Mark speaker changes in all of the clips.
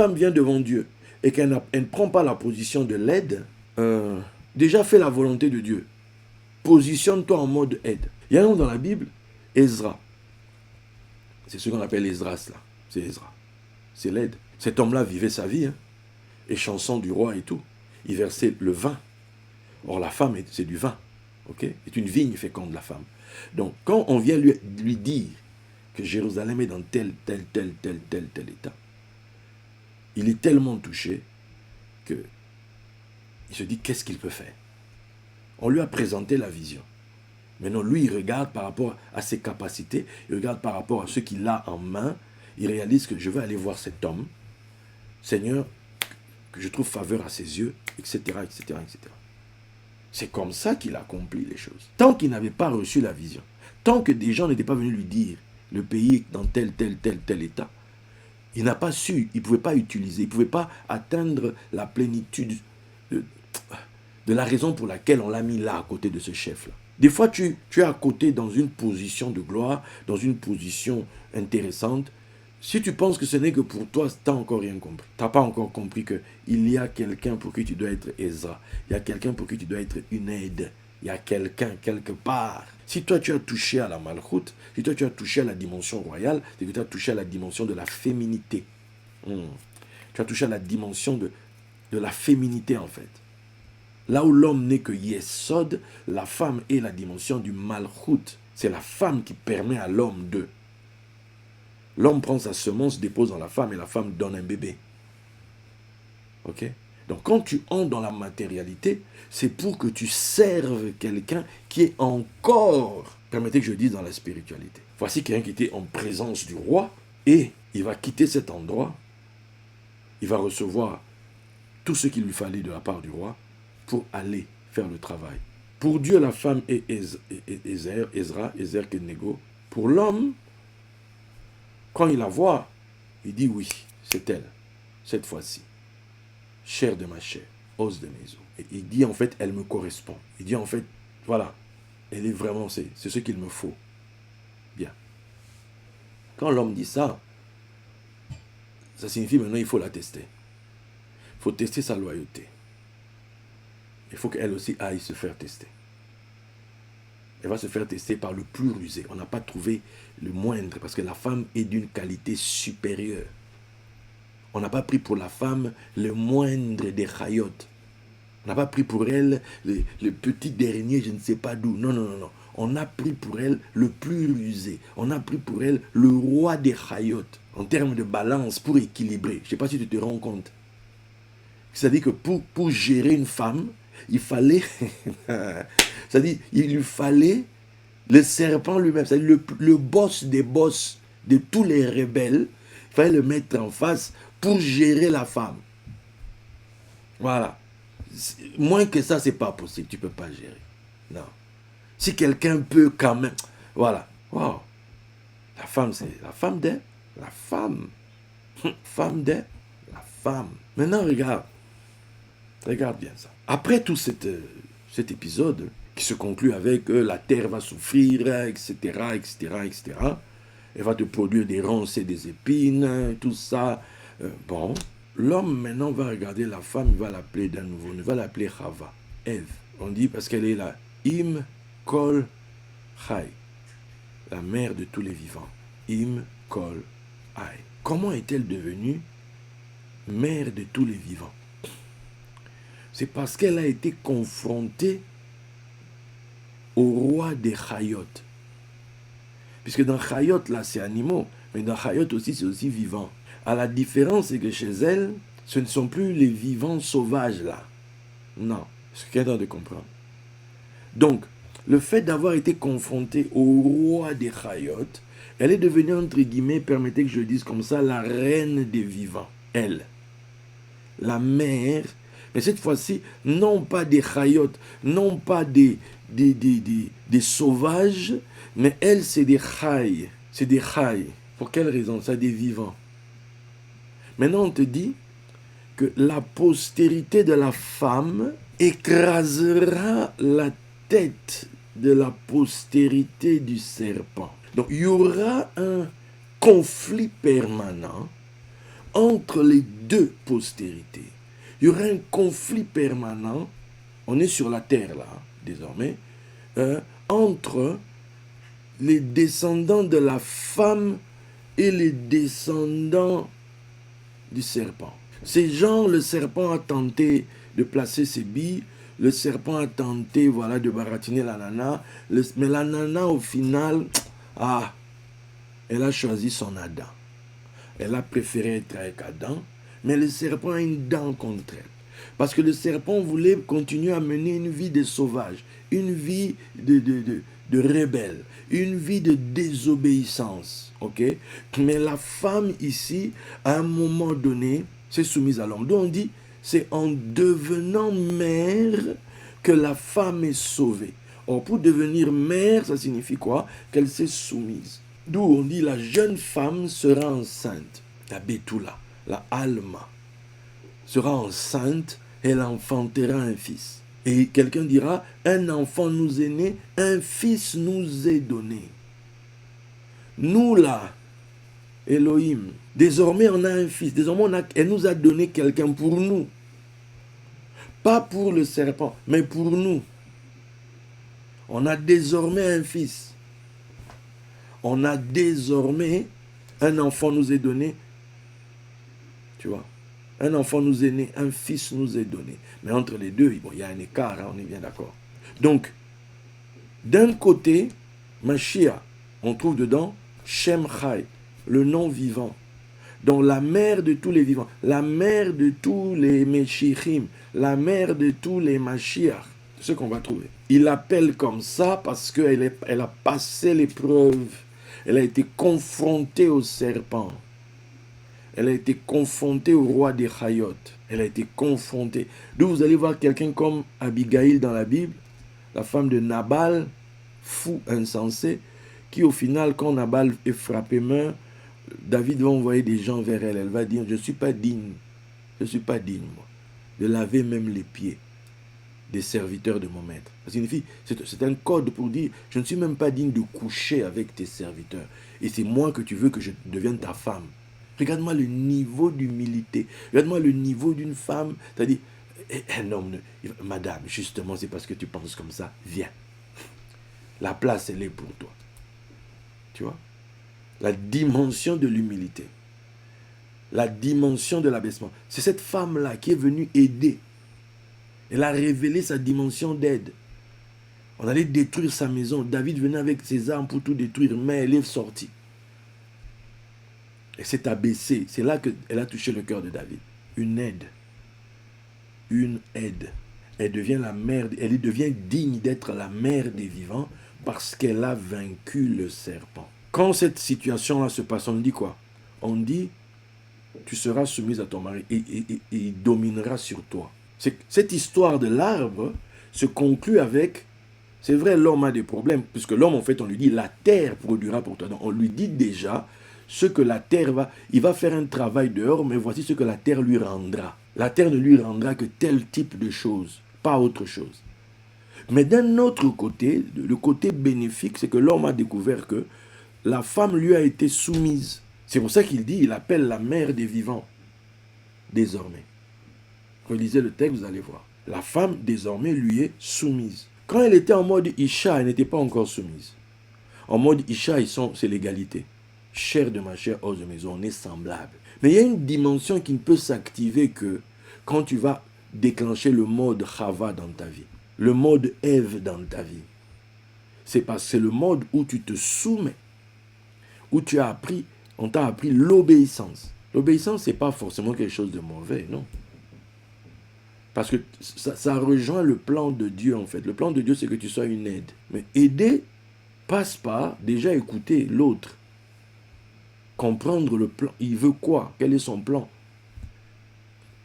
Speaker 1: femme vient devant Dieu et qu'elle ne prend pas la position de l'aide, déjà fais la volonté de Dieu. Positionne-toi en mode aide. Il y a un nom dans la Bible, Ezra. C'est ce qu'on appelle Esdras là. C'est Ezra. C'est l'aide. Cet homme-là vivait sa vie, hein, et chanson du roi et tout. Il versait le vin. Or la femme, c'est du vin. Okay? C'est une vigne féconde, la femme. Donc quand on vient lui dire que Jérusalem est dans tel état, il est tellement touché que il se dit qu'est-ce qu'il peut faire. On lui a présenté la vision. Maintenant, lui, il regarde par rapport à ses capacités, il regarde par rapport à ce qu'il a en main, il réalise que je vais aller voir cet homme, Seigneur, que je trouve faveur à ses yeux, etc., etc., etc. C'est comme ça qu'il accomplit les choses. Tant qu'il n'avait pas reçu la vision, tant que des gens n'étaient pas venus lui dire, le pays est dans tel état, il n'a pas su, il ne pouvait pas utiliser, il ne pouvait pas atteindre la plénitude de la raison pour laquelle on l'a mis là, à côté de ce chef-là. Des fois, tu es à côté dans une position de gloire, dans une position intéressante. Si tu penses que ce n'est que pour toi, tu n'as encore rien compris. Tu n'as pas encore compris qu'il y a quelqu'un pour qui tu dois être Ezra. Il y a quelqu'un pour qui tu dois être une aide. Il y a quelqu'un quelque part. Si toi, tu as touché à la malchoute, si toi, tu as touché à la dimension royale, c'est que tu as touché à la dimension de la féminité. Tu as touché à la dimension de la féminité, en fait. Là où l'homme n'est que Yesod, la femme est la dimension du malchoute. C'est la femme qui permet à l'homme de. L'homme prend sa semence, dépose dans la femme et la femme donne un bébé. Ok? Donc quand tu entres dans la matérialité, c'est pour que tu serves quelqu'un qui est encore, permettez que je dise, dans la spiritualité. Voici quelqu'un qui était en présence du roi et il va quitter cet endroit. Il va recevoir tout ce qu'il lui fallait de la part du roi pour aller faire le travail. Pour Dieu, la femme est Ezra Kenego. Pour l'homme, quand il la voit, il dit oui, c'est elle, cette fois-ci. Chair de ma chair, os de mes os. Et il dit en fait, elle me correspond. Il dit en fait, voilà, elle est vraiment, c'est ce qu'il me faut. Bien. Quand l'homme dit ça, ça signifie maintenant il faut la tester. Il faut tester sa loyauté. Il faut qu'elle aussi aille se faire tester. Elle va se faire tester par le plus rusé. On n'a pas trouvé le moindre, parce que la femme est d'une qualité supérieure. On n'a pas pris pour la femme le moindre des chayotes. On n'a pas pris pour elle le petit dernier, je ne sais pas d'où. Non, non, non, non. On a pris pour elle le plus rusé. On a pris pour elle le roi des chayotes. En termes de balance, pour équilibrer. Je ne sais pas si tu te rends compte. C'est-à-dire que pour gérer une femme, il fallait, c'est-à-dire il lui fallait le serpent lui-même, c'est-à-dire le boss des boss de tous les rebelles, il fallait le mettre en face pour gérer la femme. Voilà. Moins que ça, c'est pas possible, tu peux pas gérer. Non. Si quelqu'un peut quand même, voilà. Wow. La femme, c'est la femme de la femme. Femme de la femme. Maintenant, regarde. Regarde bien ça. Après tout cet épisode, qui se conclut avec la terre va souffrir, etc., etc., etc., elle va te produire des ronces et des épines, tout ça. Bon, l'homme maintenant va regarder la femme, il va l'appeler d'un nouveau, il va l'appeler Chava, Ève. On dit parce qu'elle est la Im Kol Chai, la mère de tous les vivants. Im Kol Chai. Comment est-elle devenue mère de tous les vivants? C'est parce qu'elle a été confrontée au roi des Chayot. Puisque dans Chayot, là, c'est animaux, mais dans Chayot aussi, c'est aussi vivant. À la différence, c'est que chez elle, ce ne sont plus les vivants sauvages, là. Non, c'est ce qu'il y a dans de comprendre. Donc, le fait d'avoir été confrontée au roi des Chayot, elle est devenue, entre guillemets, permettez que je le dise comme ça, la reine des vivants. Elle. La mère. Mais cette fois-ci, non pas des chayotes, non pas des sauvages, mais elle, c'est des chaïs. C'est des chaïs. Pour quelle raison? C'est des vivants. Maintenant, on te dit que la postérité de la femme écrasera la tête de la postérité du serpent. Donc, il y aura un conflit permanent entre les deux postérités. Il y aura un conflit permanent, on est sur la terre là, désormais, entre les descendants de la femme et les descendants du serpent. Ces gens, le serpent a tenté de placer ses billes, le serpent a tenté, voilà, de baratiner la nana, mais la nana, au final, elle a choisi son Adam. Elle a préféré être avec Adam, mais le serpent a une dent contre elle. Parce que le serpent voulait continuer à mener une vie de sauvage, une vie de rebelle, une vie de désobéissance. Ok? Mais la femme ici, à un moment donné, s'est soumise à l'homme. Donc on dit, c'est en devenant mère que la femme est sauvée. Or, pour devenir mère, ça signifie quoi? Qu'elle s'est soumise. D'où on dit, la jeune femme sera enceinte. La Betula, la Alma, sera enceinte, elle enfantera un fils. Et quelqu'un dira, un enfant nous est né, un fils nous est donné. Nous là, Elohim, désormais on a un fils, désormais elle nous a donné quelqu'un pour nous. Pas pour le serpent, mais pour nous. On a désormais un fils. On a désormais, un enfant nous est donné. Tu vois, un enfant nous est né, un fils nous est donné. Mais entre les deux, bon, il y a un écart, hein, on est bien d'accord. Donc, d'un côté, Mashiach, on trouve dedans Shem Chai, le nom vivant. Donc la mère de tous les vivants, la mère de tous les Meshichim, la mère de tous les Mashiach, c'est ce qu'on va trouver. Il l'appelle comme ça parce qu'elle a passé l'épreuve, elle a été confrontée au serpent. Elle a été confrontée au roi des Chayot. Elle a été confrontée. D'où vous allez voir quelqu'un comme Abigail dans la Bible, la femme de Nabal, fou, insensé, qui au final, quand Nabal est frappé meurt, David va envoyer des gens vers elle. Elle va dire, je ne suis pas digne, moi, de laver même les pieds des serviteurs de mon maître. Ça signifie, c'est un code pour dire, je ne suis même pas digne de coucher avec tes serviteurs. Et c'est moi que tu veux que je devienne ta femme. Regarde-moi le niveau d'humilité. Regarde-moi le niveau d'une femme. C'est-à-dire, un homme, madame, justement, c'est parce que tu penses comme ça. Viens. La place, elle est pour toi. Tu vois? La dimension de l'humilité. La dimension de l'abaissement. C'est cette femme-là qui est venue aider. Elle a révélé sa dimension d'aide. On allait détruire sa maison. David venait avec ses armes pour tout détruire, mais elle est sortie. Elle s'est abaissée. C'est là qu'elle a touché le cœur de David. Une aide. Une aide. Elle devient la mère, elle devient digne d'être la mère des vivants parce qu'elle a vaincu le serpent. Quand cette situation-là se passe, on dit quoi? On dit, tu seras soumise à ton mari et il dominera sur toi. Cette histoire de l'arbre se conclut avec, c'est vrai, l'homme a des problèmes, puisque l'homme, en fait, on lui dit, la terre produira pour toi. Donc, on lui dit déjà, ce que la terre il va faire un travail dehors, mais voici ce que la terre lui rendra. La terre ne lui rendra que tel type de choses, pas autre chose. Mais d'un autre côté, le côté bénéfique, c'est que l'homme a découvert que la femme lui a été soumise. C'est pour ça qu'il dit, il appelle la mère des vivants, désormais. Quand vous lisez le texte, vous allez voir. La femme, désormais, lui est soumise. Quand elle était en mode Isha, elle n'était pas encore soumise. En mode Isha, c'est l'égalité. Chair de ma chair, os de mes os, on est semblable. Mais il y a une dimension qui ne peut s'activer que quand tu vas déclencher le mode Chava dans ta vie, le mode Ève dans ta vie. C'est parce que c'est le mode où tu te soumets, où tu as appris, on t'a appris l'obéissance. L'obéissance, ce n'est pas forcément quelque chose de mauvais, non. Parce que ça rejoint le plan de Dieu, en fait. Le plan de Dieu, c'est que tu sois une aide. Mais aider passe par déjà écouter l'autre. Comprendre le plan. Il veut quoi? Quel est son plan?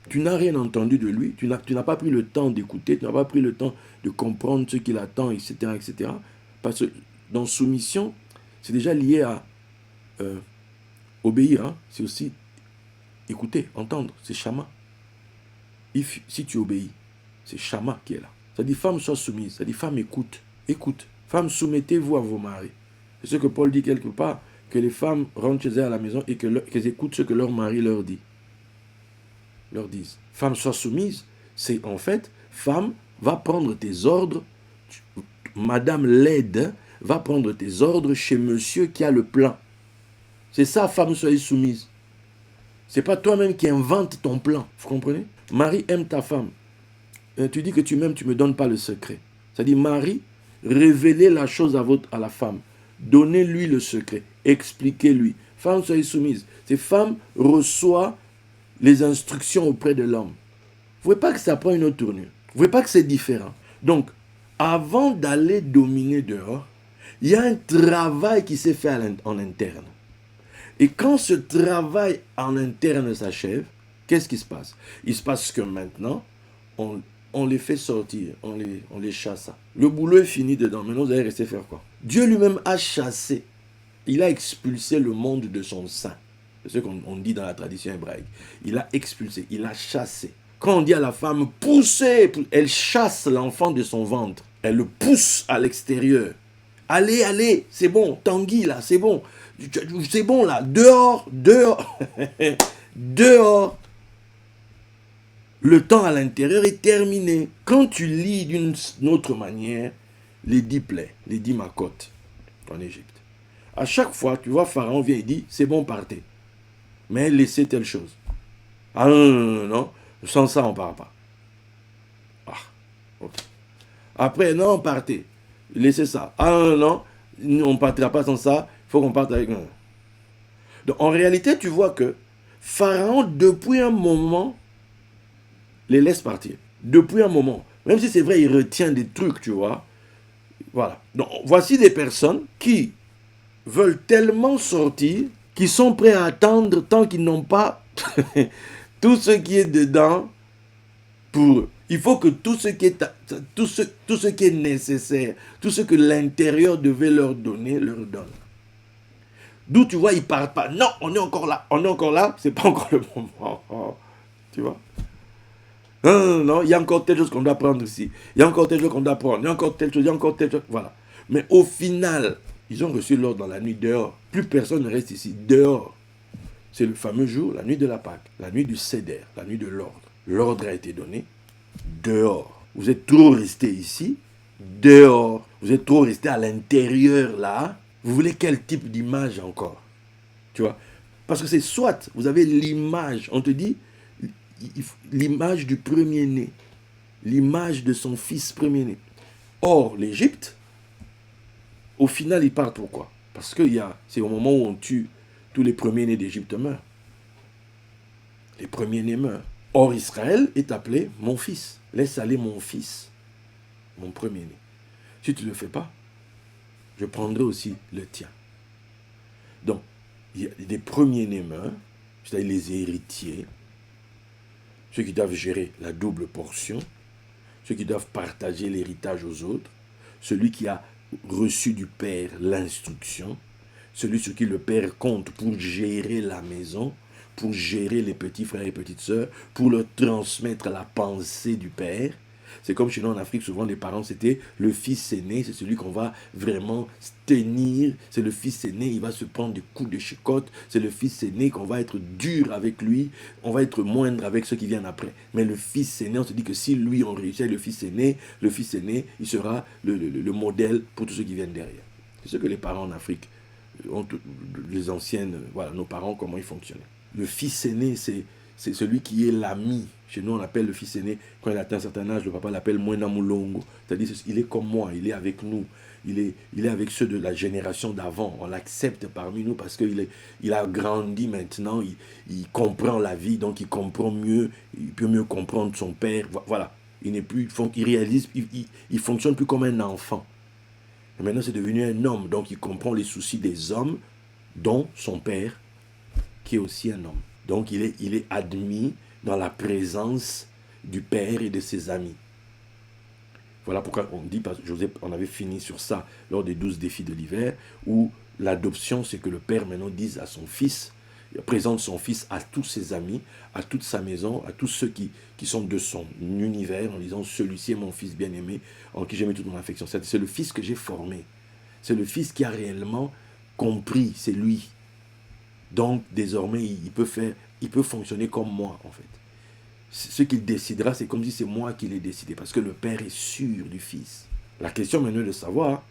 Speaker 1: Tu n'as rien entendu de lui. Tu n'as pas pris le temps d'écouter. Tu n'as pas pris le temps de comprendre ce qu'il attend, etc., etc. Parce que dans soumission, c'est déjà lié à obéir. Hein? C'est aussi écouter, entendre. C'est Shama. Si tu obéis, c'est Shama qui est là. Ça dit femme soit soumise. Ça dit femme écoute. Écoute. Femme, soumettez-vous à vos maris. C'est ce que Paul dit quelque part. Que les femmes rentrent chez elles à la maison et qu'elles écoutent ce que leur mari leur dit. leur disent. Femme, sois soumise. C'est en fait, femme, va prendre tes ordres. Madame l'aide va prendre tes ordres chez monsieur qui a le plan. C'est ça, femme, soyez soumise. C'est pas toi-même qui invente ton plan. Vous comprenez? Marie aime ta femme. Tu dis que tu m'aimes, tu ne me donnes pas le secret. C'est-à-dire, Marie, révélez la chose à la femme. Donnez-lui le secret. Expliquez-lui. Femme, soyez soumise. Ces femmes reçoivent les instructions auprès de l'homme. Vous ne voyez pas que ça prend une autre tournure. Vous ne voyez pas que c'est différent. Donc, avant d'aller dominer dehors, il y a un travail qui s'est fait en interne. Et quand ce travail en interne s'achève, qu'est-ce qui se passe? Il se passe que maintenant, on les fait sortir, on les chasse. Le boulot est fini dedans, maintenant vous allez rester faire quoi? Dieu lui-même a chassé, il a expulsé le monde de son sein. C'est ce qu'on dit dans la tradition hébraïque. Il a expulsé, il a chassé. Quand on dit à la femme, poussez, elle chasse l'enfant de son ventre. Elle le pousse à l'extérieur. Allez, allez, c'est bon, Tanguy là, c'est bon. C'est bon là, dehors, dehors, dehors. Le temps à l'intérieur est terminé. Quand tu lis d'une autre manière, les 10 plaies, les 10 macotes en Égypte. À chaque fois, tu vois, Pharaon vient et dit, c'est bon, partez. Mais laissez telle chose. Ah non, non, non, non, sans ça, on ne part pas. Ah, ok. Après, non, partez. Laissez ça. Ah non, non, on ne partira pas sans ça, il faut qu'on parte avec nous. Donc, en réalité, tu vois que Pharaon, depuis un moment, les laisse partir. Depuis un moment. Même si c'est vrai, il retient des trucs, tu vois. Voilà. Donc, voici des personnes qui veulent tellement sortir, qui sont prêts à attendre tant qu'ils n'ont pas tout ce qui est dedans pour eux. Il faut que tout ce qui est nécessaire, tout ce que l'intérieur devait leur donne. D'où tu vois, ils ne partent pas. Non, on est encore là, c'est pas encore le moment. Tu vois? Non, non, non, il y a encore telle chose qu'on doit prendre ici. Il y a encore telle chose qu'on doit prendre. Il y a encore telle chose, il y a encore telle chose. Voilà. Mais au final, ils ont reçu l'ordre dans la nuit dehors. Plus personne ne reste ici. Dehors. C'est le fameux jour, la nuit de la Pâque, la nuit du Seder, la nuit de l'ordre. L'ordre a été donné dehors. Vous êtes trop resté ici, dehors. Vous êtes trop resté à l'intérieur là. Vous voulez quel type d'image encore? Tu vois? Parce que c'est soit vous avez l'image, on te dit, l'image du premier-né, l'image de son fils premier-né. Or, l'Égypte, au final, ils partent pourquoi? Parce que c'est au moment où on tue, tous les premiers-nés d'Égypte meurent. Les premiers-nés meurent. Or, Israël est appelé mon fils. Laisse aller mon fils, mon premier-né. Si tu ne le fais pas, je prendrai aussi le tien. Donc, il y a des premiers-nés meurent, c'est-à-dire les héritiers, ceux qui doivent gérer la double portion, ceux qui doivent partager l'héritage aux autres, celui qui a reçu du Père l'instruction, celui sur qui le Père compte pour gérer la maison, pour gérer les petits frères et petites sœurs, pour leur transmettre la pensée du Père. C'est comme chez nous en Afrique, souvent les parents, c'était le fils aîné, c'est celui qu'on va vraiment tenir, c'est le fils aîné, il va se prendre des coups de chicotte, c'est le fils aîné qu'on va être dur avec lui, on va être moindre avec ceux qui viennent après. Mais le fils aîné, on se dit que si lui, on réussit avec le fils aîné, il sera le modèle pour tous ceux qui viennent derrière. C'est ce que les parents en Afrique, les anciennes, voilà, nos parents, comment ils fonctionnaient. Le fils aîné, c'est celui qui est l'ami. Chez nous, on appelle le fils aîné, quand il atteint un certain âge, le papa l'appelle Mwena Moulongo. C'est-à-dire, il est comme moi, il est avec nous. Il est avec ceux de la génération d'avant. On l'accepte parmi nous parce qu'il a grandi maintenant, il comprend la vie, donc il comprend mieux, il peut mieux comprendre son père. Voilà. Il réalise, il fonctionne plus comme un enfant. Et maintenant, c'est devenu un homme, donc il comprend les soucis des hommes, dont son père, qui est aussi un homme. Donc il est admis dans la présence du Père et de ses amis. Voilà pourquoi on dit, parce que Joseph, on avait fini sur ça lors des 12 défis de l'hiver, où l'adoption, c'est que le Père maintenant dise à son fils, il présente son fils à tous ses amis, à toute sa maison, à tous ceux qui sont de son univers, en disant, celui-ci est mon fils bien-aimé, en qui j'ai mis toute mon affection. C'est le fils que j'ai formé. C'est le fils qui a réellement compris, c'est lui. Donc, désormais, il peut fonctionner comme moi, en fait. ce qu'il décidera, c'est comme si c'est moi qui l'ai décidé, parce que le Père est sûr du Fils. La question maintenant est de savoir,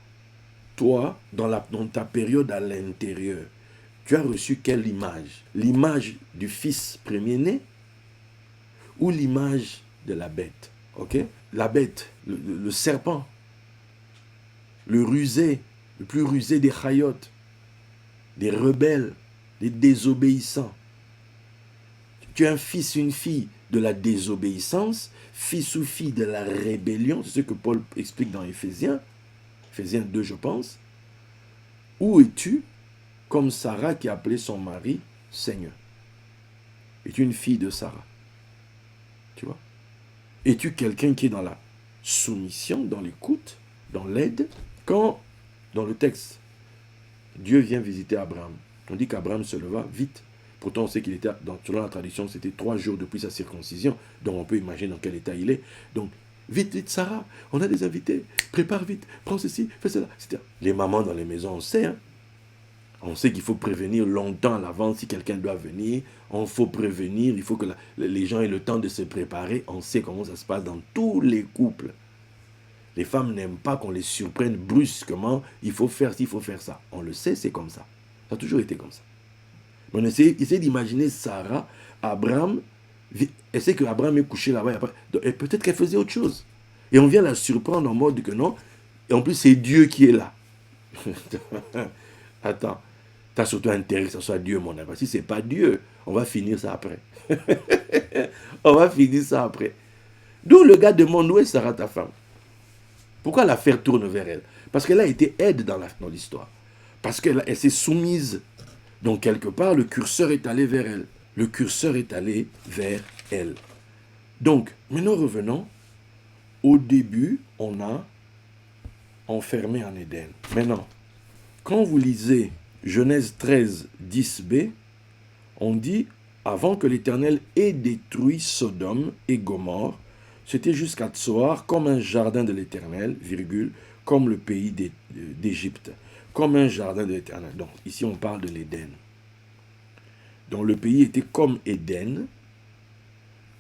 Speaker 1: toi, dans ta période à l'intérieur, tu as reçu quelle image? L'image du Fils premier-né ou l'image de la bête? Ok? La bête, le serpent, le rusé, le plus rusé des chayotes, des rebelles, des désobéissants. Tu es un fils, une fille de la désobéissance, fils ou fille de la rébellion, c'est ce que Paul explique dans Éphésiens 2 je pense. Où es-tu comme Sarah qui a appelé son mari Seigneur? Es-tu une fille de Sarah? Tu vois? Es-tu quelqu'un qui est dans la soumission, dans l'écoute, dans l'aide? Quand, dans le texte, Dieu vient visiter Abraham, on dit qu'Abraham se leva vite. Pourtant, on sait qu'il était, selon la tradition, c'était 3 jours depuis sa circoncision. Donc, on peut imaginer dans quel état il est. Donc, vite, vite, Sarah, on a des invités. Prépare vite, prends ceci, fais cela, etc. Les mamans dans les maisons, on sait, hein. On sait qu'il faut prévenir longtemps à l'avance si quelqu'un doit venir. On faut prévenir, il faut que les gens aient le temps de se préparer. On sait comment ça se passe dans tous les couples. Les femmes n'aiment pas qu'on les surprenne brusquement. Il faut faire ci, il faut faire ça. On le sait, c'est comme ça. Ça a toujours été comme ça. On essaie d'imaginer Sarah, Abraham. Elle sait qu'Abraham est couché là-bas. Et peut-être qu'elle faisait autre chose. Et on vient la surprendre en mode que non. Et en plus, c'est Dieu qui est là. Attends. Tu as surtout intérêt que ce soit Dieu, mon ami. Si ce n'est pas Dieu, on va finir ça après. On va finir ça après. D'où le gars demande où est Sarah, ta femme? Pourquoi l'affaire tourne vers elle? Parce qu'elle a été aide dans l'histoire. Parce qu'elle s'est soumise. Donc, quelque part, le curseur est allé vers elle. Le curseur est allé vers elle. Donc, maintenant revenons. Au début, on a enfermé en Éden. Maintenant, quand vous lisez Genèse 13, 10b, on dit, avant que l'Éternel ait détruit Sodome et Gomorrhe, c'était jusqu'à Tsoar comme un jardin de l'Éternel, virgule, comme le pays d'Égypte. Comme un jardin de l'Éternel. Donc, ici, on parle de l'Éden. Donc, le pays était comme Éden,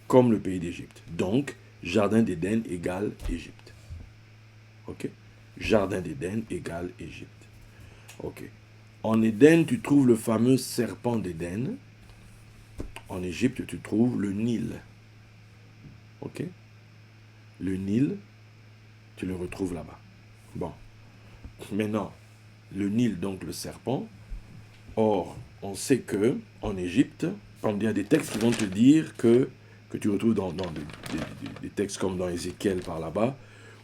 Speaker 1: comme le pays d'Égypte. Donc, jardin d'Éden égale Égypte. Ok? Jardin d'Éden égale Égypte. Ok. En Éden, tu trouves le fameux serpent d'Éden. En Égypte, tu trouves le Nil. Ok? Le Nil, tu le retrouves là-bas. Bon. Maintenant, le Nil, donc le serpent. Or, on sait que en Égypte, il y a des textes qui vont te dire que tu retrouves dans des textes comme dans Ézéchiel par là-bas,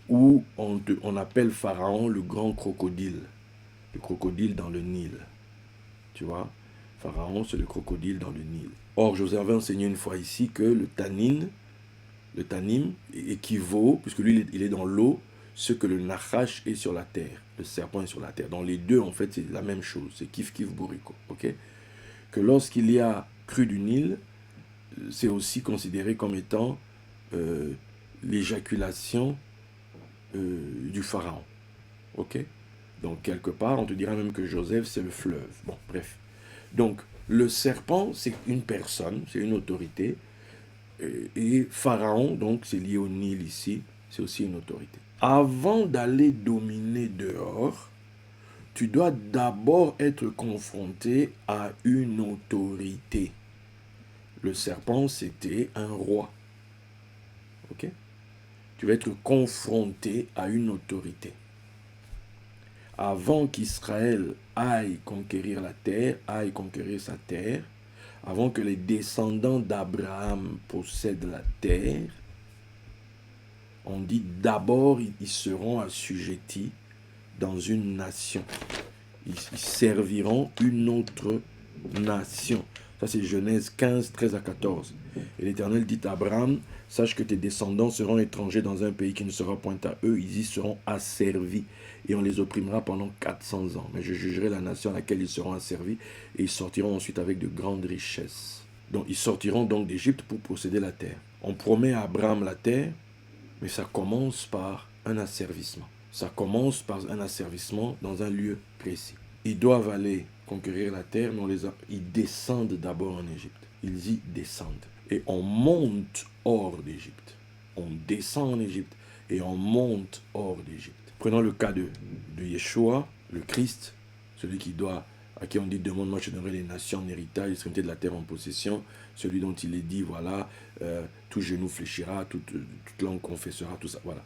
Speaker 1: où on appelle Pharaon le grand crocodile. Le crocodile dans le Nil. Tu vois? Pharaon, c'est le crocodile dans le Nil. Or, je vous avais enseigné une fois ici que le tanim équivaut, puisque lui, il est dans l'eau, ce que le nachash est sur la terre. Le serpent est sur la terre. Dans les deux, en fait, c'est la même chose. C'est kif kif bourrico. Ok? Que lorsqu'il y a crue du Nil, c'est aussi considéré comme étant l'éjaculation du pharaon. Ok? Donc, quelque part, on te dira même que Joseph, c'est le fleuve. Bon, bref. Donc, le serpent, c'est une personne, c'est une autorité. Et Pharaon, donc, c'est lié au Nil ici, c'est aussi une autorité. Avant d'aller dominer dehors, tu dois d'abord être confronté à une autorité. Le serpent, c'était un roi. Ok? Tu vas être confronté à une autorité. Avant qu'Israël aille conquérir la terre, aille conquérir sa terre, avant que les descendants d'Abraham possèdent la terre, on dit d'abord ils seront assujettis dans une nation. Ils serviront une autre nation. Ça c'est Genèse 15, 13 à 14. Et l'Éternel dit à Abraham, sache que tes descendants seront étrangers dans un pays qui ne sera point à eux, ils y seront asservis, et on les opprimera pendant 400 ans. Mais je jugerai la nation à laquelle ils seront asservis, et ils sortiront ensuite avec de grandes richesses. Donc ils sortiront donc d'Égypte pour posséder la terre. On promet à Abraham la terre, mais ça commence par un asservissement. Ça commence par un asservissement dans un lieu précis. Ils doivent aller conquérir la terre, mais ils descendent d'abord en Égypte. Ils y descendent. et on monte hors d'Égypte. On descend en Égypte et on monte hors d'Égypte. Prenons le cas de Yeshua, le Christ, celui à qui on dit, demande-moi, je donnerai les nations en héritage, l'extrémité de la terre en possession, celui dont il est dit, voilà, tout genou fléchira, toute langue confessera, tout ça, voilà.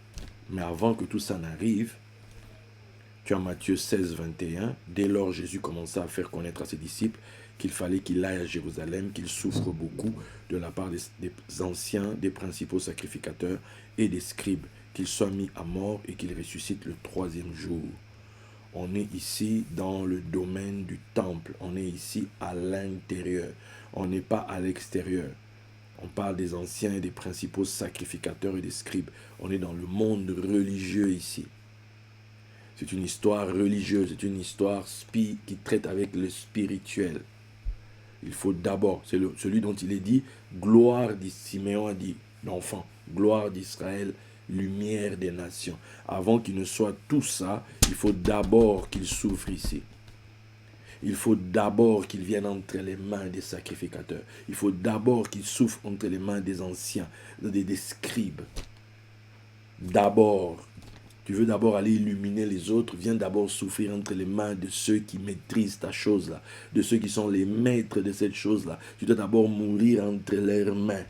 Speaker 1: Mais avant que tout ça n'arrive, tu as Matthieu 16, 21, dès lors Jésus commença à faire connaître à ses disciples qu'il fallait qu'il aille à Jérusalem, qu'il souffre beaucoup de la part des anciens, des principaux sacrificateurs et des scribes, qu'il soit mis à mort et qu'il ressuscite le troisième jour. On est ici dans le domaine du temple, on est ici à l'intérieur, on n'est pas à l'extérieur. On parle des anciens et des principaux sacrificateurs et des scribes. On est dans le monde religieux ici. C'est une histoire religieuse, c'est une histoire qui traite avec le spirituel. Il faut d'abord, c'est celui dont il est dit, gloire, Siméon a dit, l'enfant, gloire d'Israël, lumière des nations. Avant qu'il ne soit tout ça, il faut d'abord qu'il souffre ici. Il faut d'abord qu'il vienne entre les mains des sacrificateurs. Il faut d'abord qu'il souffre entre les mains des anciens, des scribes. D'abord. Tu veux d'abord aller illuminer les autres, viens d'abord souffrir entre les mains de ceux qui maîtrisent ta chose-là, de ceux qui sont les maîtres de cette chose-là. Tu dois d'abord mourir entre leurs mains.